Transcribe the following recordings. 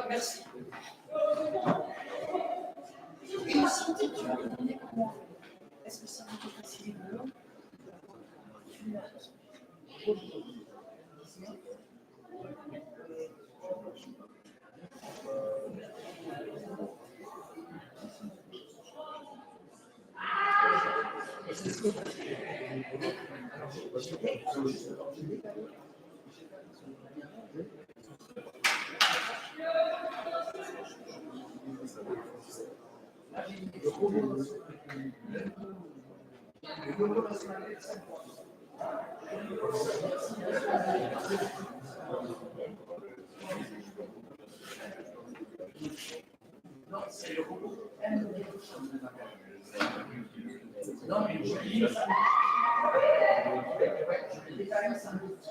Merci. Est-ce que ça va te faciliter le boulot? Non, c'est le robot. Non, mais je dis ça. Je l'ai décalé à 5 minutes.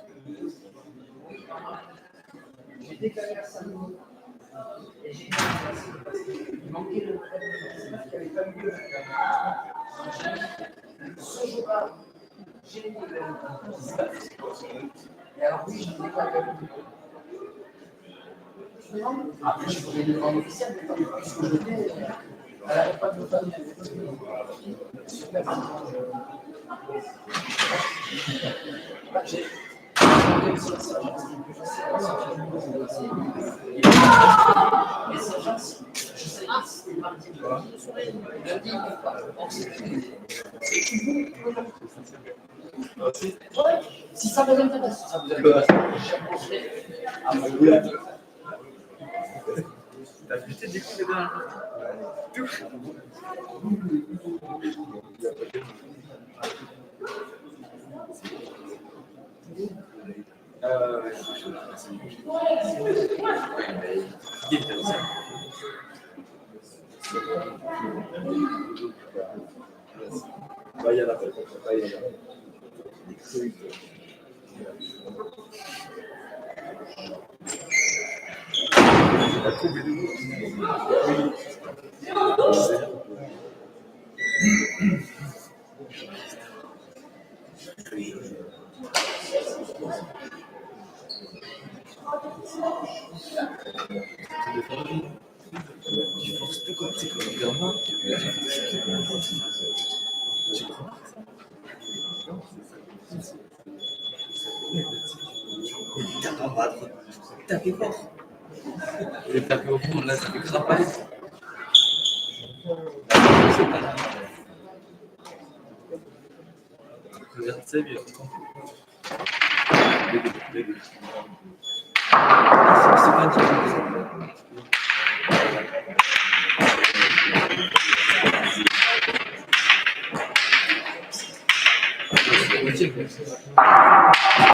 J'ai décalé à 5 minutes. Et j'ai il manquait le trait qui n'avait pas eu lieu. Ce jour-là, j'ai mis le. Et alors, oui, je ne l'ai pas vu. Après, je pourrais le rendre officiel, mais puisque je l'ai, elle n'arrête pas de me donner. J'ai réussi à ça, et ça, je sais pas si c'était mardi, lundi, si ça vous intéresse, ça vous intéresse. T'as buté des coups de dernière fois. Tu forces tout comme c'est comme évidemment. On va taper fort. Je vais taper au fond, là ça fait crapasse. Regarde ça, bien. C'est pas dit.